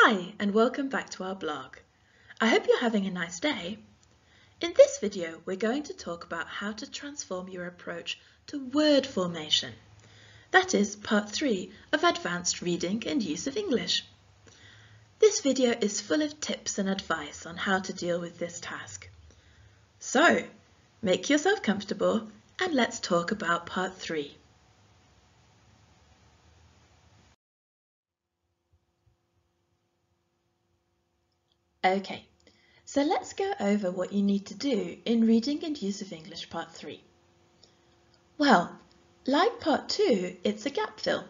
Hi and welcome back to our blog. I hope you're having a nice day. In this video we're going to talk about how to transform your approach to word formation. That is part 3 of Advanced Reading and Use of English. This video is full of tips and advice on how to deal with this task. So, make yourself comfortable and let's talk about part 3. Okay, so let's go over what you need to do in Reading and Use of English Part 3. Well, like Part 2, it's a gap fill.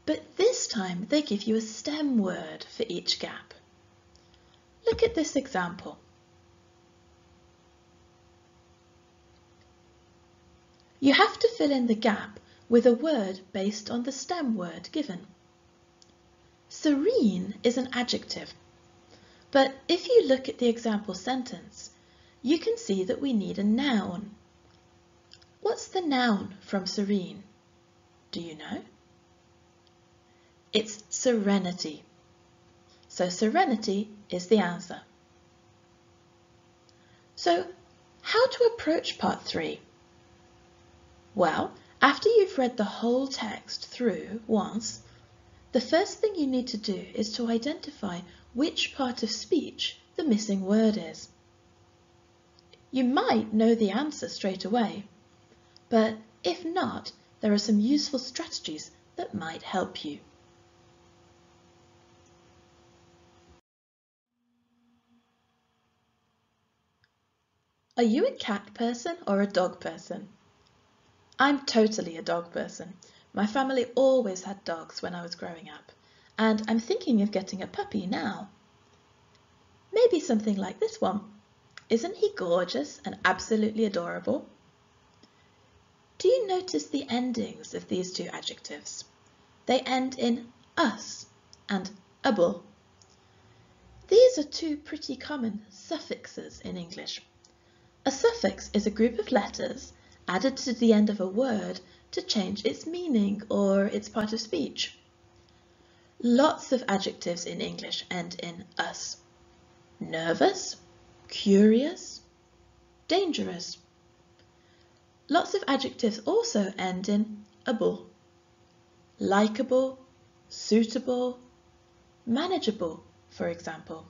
But this time they give you a stem word for each gap. Look at this example. You have to fill in the gap with a word based on the stem word given. Serene is an adjective. But if you look at the example sentence, you can see that we need a noun. What's the noun from serene? Do you know? It's serenity. So serenity is the answer. So how to approach part 3? Well, after you've read the whole text through once, the first thing you need to do is to identify which part of speech the missing word is. You might know the answer straight away, but if not, there are some useful strategies that might help you. Are you a cat person or a dog person? I'm totally a dog person. My family always had dogs when I was growing up, and I'm thinking of getting a puppy now. Maybe something like this one. Isn't he gorgeous and absolutely adorable? Do you notice the endings of these two adjectives? They end in us and able. These are two pretty common suffixes in English. A suffix is a group of letters added to the end of a word to change its meaning or its part of speech. Lots of adjectives in English end in us. Nervous, curious, dangerous. Lots of adjectives also end in able. Likeable, suitable, manageable, for example.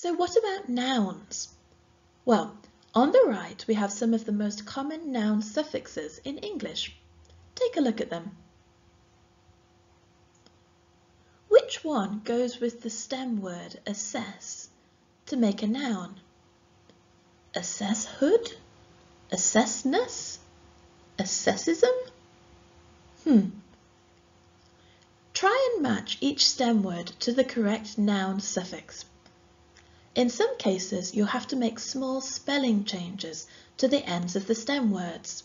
So what about nouns? Well, on the right we have some of the most common noun suffixes in English. Take a look at them. Which one goes with the stem word assess to make a noun? Assesshood? Assessness? Assessism? Try and match each stem word to the correct noun suffix. In some cases, you'll have to make small spelling changes to the ends of the stem words.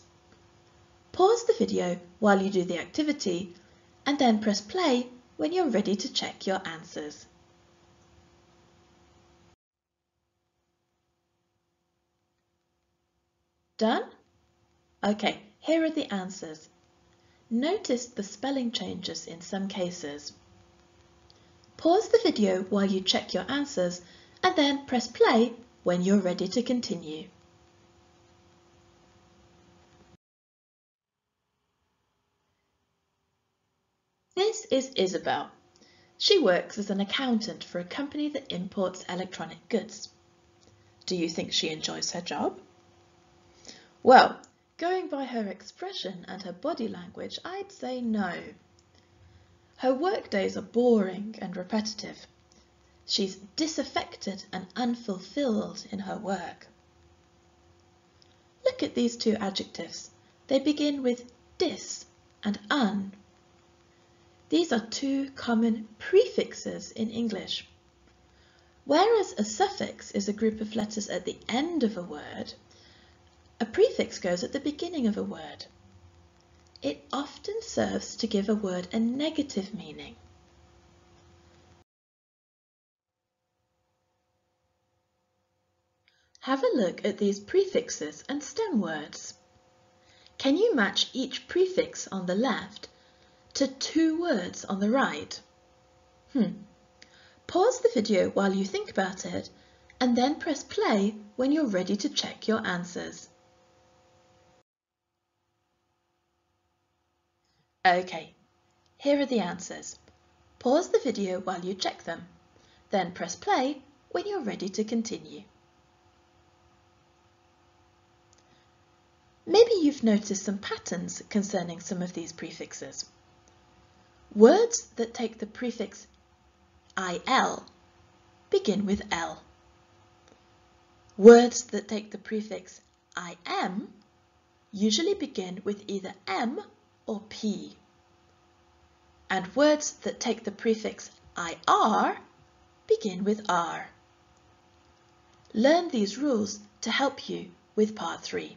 Pause the video while you do the activity and then press play when you're ready to check your answers. Done? Okay, here are the answers. Notice the spelling changes in some cases. Pause the video while you check your answers and then press play when you're ready to continue. This is Isabel. She works as an accountant for a company that imports electronic goods. Do you think she enjoys her job? Well, going by her expression and her body language, I'd say no. Her work days are boring and repetitive. She's disaffected and unfulfilled in her work. Look at these two adjectives. They begin with dis and un. These are two common prefixes in English. Whereas a suffix is a group of letters at the end of a word, a prefix goes at the beginning of a word. It often serves to give a word a negative meaning. Have a look at these prefixes and stem words. Can you match each prefix on the left to 2 words on the right? Pause the video while you think about it and then press play when you're ready to check your answers. Okay, here are the answers. Pause the video while you check them, then press play when you're ready to continue. Maybe you've noticed some patterns concerning some of these prefixes. Words that take the prefix IL begin with L. Words that take the prefix IM usually begin with either M or P. And words that take the prefix IR begin with R. Learn these rules to help you with part 3.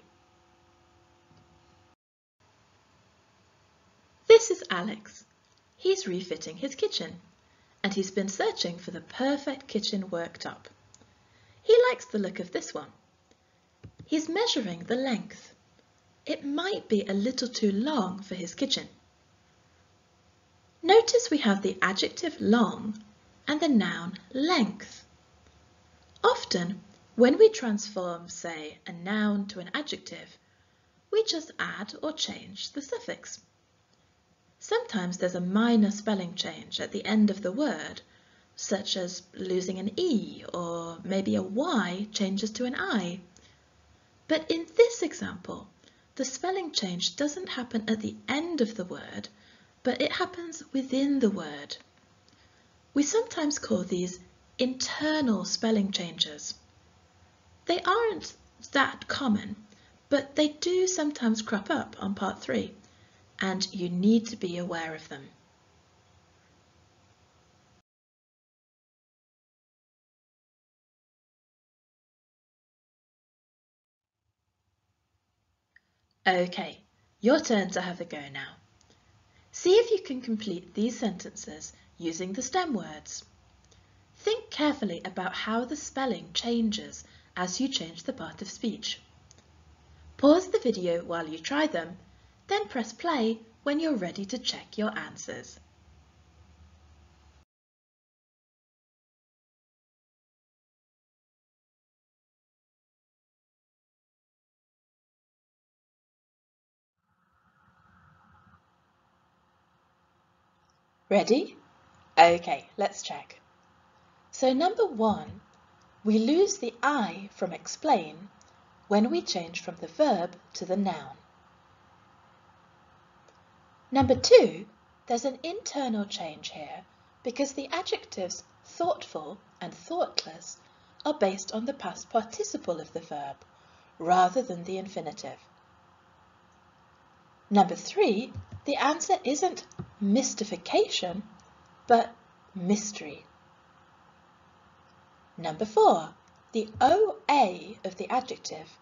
This is Alex. He's refitting his kitchen, and he's been searching for the perfect kitchen worktop. He likes the look of this one. He's measuring the length. It might be a little too long for his kitchen. Notice we have the adjective long and the noun length. Often, when we transform, say, a noun to an adjective, we just add or change the suffix. Sometimes there's a minor spelling change at the end of the word, such as losing an E, or maybe a Y changes to an I. But in this example, the spelling change doesn't happen at the end of the word, but it happens within the word. We sometimes call these internal spelling changes. They aren't that common, but they do sometimes crop up on part 3, and you need to be aware of them. Okay, your turn to have a go now. See if you can complete these sentences using the stem words. Think carefully about how the spelling changes as you change the part of speech. Pause the video while you try them, then press play when you're ready to check your answers. Ready? Okay, let's check. So number 1, we lose the I from explain when we change from the verb to the noun. Number 2, there's an internal change here because the adjectives thoughtful and thoughtless are based on the past participle of the verb rather than the infinitive. Number 3, the answer isn't mystification, but mystery. Number 4, the OA of the adjective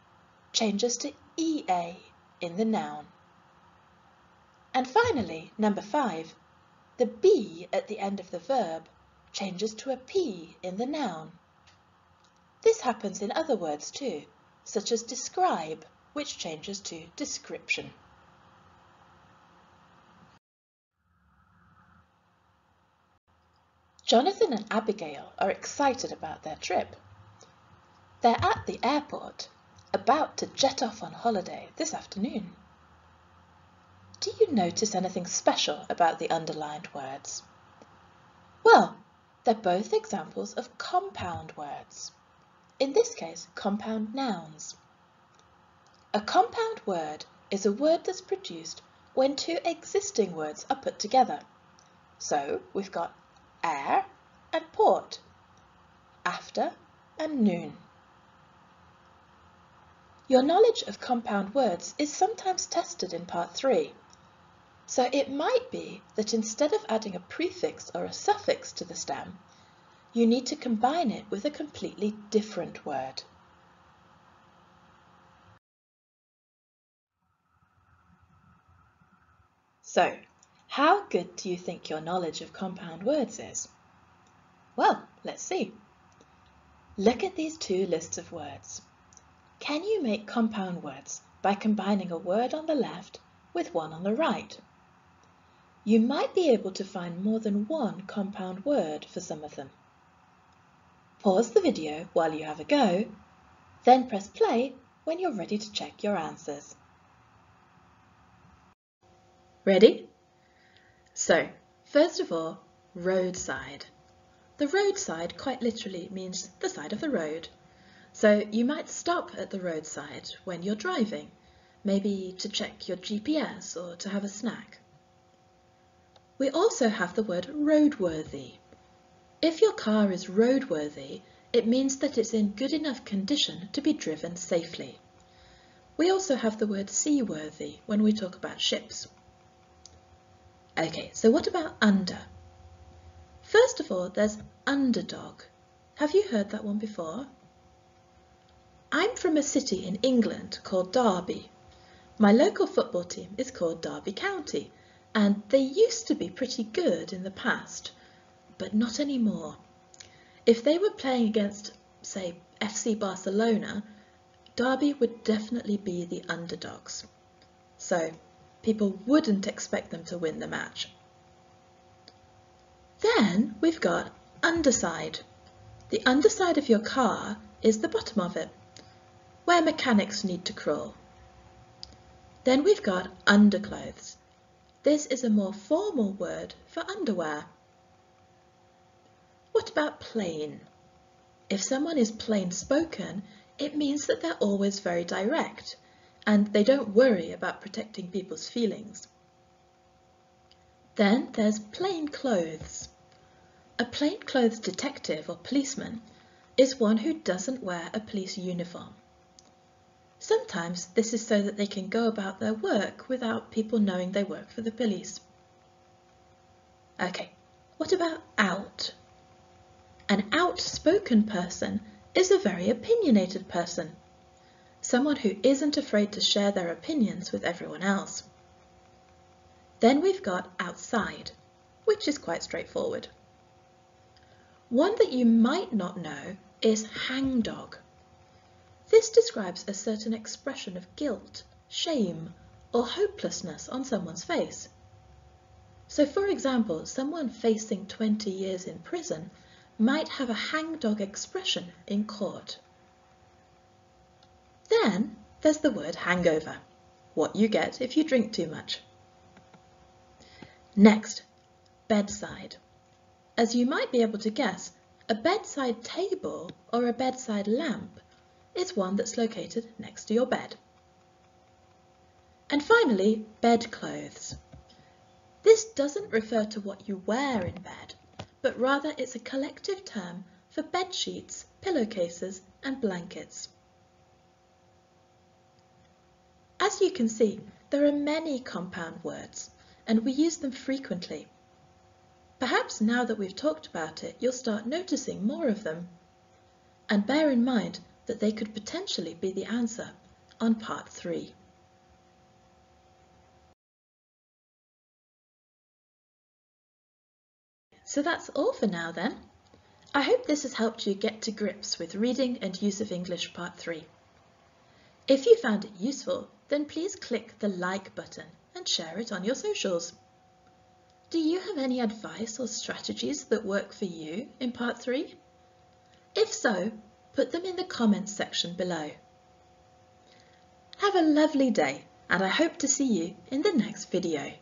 changes to EA in the noun. And finally, number 5, the B at the end of the verb changes to a P in the noun. This happens in other words too, such as describe, which changes to description. Jonathan and Abigail are excited about their trip. They're at the airport, about to jet off on holiday this afternoon. Do you notice anything special about the underlined words? Well, they're both examples of compound words. In this case, compound nouns. A compound word is a word that's produced when 2 existing words are put together. So we've got air and port, after and noon. Your knowledge of compound words is sometimes tested in part 3. So it might be that instead of adding a prefix or a suffix to the stem, you need to combine it with a completely different word. So, how good do you think your knowledge of compound words is? Well, let's see. Look at these 2 lists of words. Can you make compound words by combining a word on the left with one on the right. You might be able to find more than one compound word for some of them. Pause the video while you have a go, then press play when you're ready to check your answers. Ready? So, first of all, roadside. The roadside quite literally means the side of the road. So you might stop at the roadside when you're driving, maybe to check your GPS or to have a snack. We also have the word roadworthy. If your car is roadworthy, it means that it's in good enough condition to be driven safely. We also have the word seaworthy when we talk about ships. Okay, so what about under? First of all, there's underdog. Have you heard that one before? I'm from a city in England called Derby. My local football team is called Derby County, and they used to be pretty good in the past, but not anymore. If they were playing against, say, FC Barcelona, Derby would definitely be the underdogs. So people wouldn't expect them to win the match. Then we've got underside. The underside of your car is the bottom of it, where mechanics need to crawl. Then we've got underclothes. This is a more formal word for underwear. What about plain? If someone is plain spoken, it means that they're always very direct and they don't worry about protecting people's feelings. Then there's plain clothes. A plainclothes detective or policeman is one who doesn't wear a police uniform. Sometimes this is so that they can go about their work without people knowing they work for the police. Okay, what about out? An outspoken person is a very opinionated person, someone who isn't afraid to share their opinions with everyone else. Then we've got outside, which is quite straightforward. One that you might not know is hangdog. This describes a certain expression of guilt, shame, or hopelessness on someone's face. So, for example, someone facing 20 years in prison might have a hangdog expression in court. Then there's the word hangover, what you get if you drink too much. Next, bedside. As you might be able to guess, a bedside table or a bedside lamp is one that's located next to your bed. And finally, bedclothes. This doesn't refer to what you wear in bed, but rather it's a collective term for bed sheets, pillowcases, and blankets. As you can see, there are many compound words, and we use them frequently. Perhaps now that we've talked about it, you'll start noticing more of them. And bear in mind that they could potentially be the answer on part 3. So that's all for now then. I hope this has helped you get to grips with reading and use of English part 3. If you found it useful, then please click the like button and share it on your socials. Do you have any advice or strategies that work for you in part 3? If so, put them in the comments section below. Have a lovely day, and I hope to see you in the next video.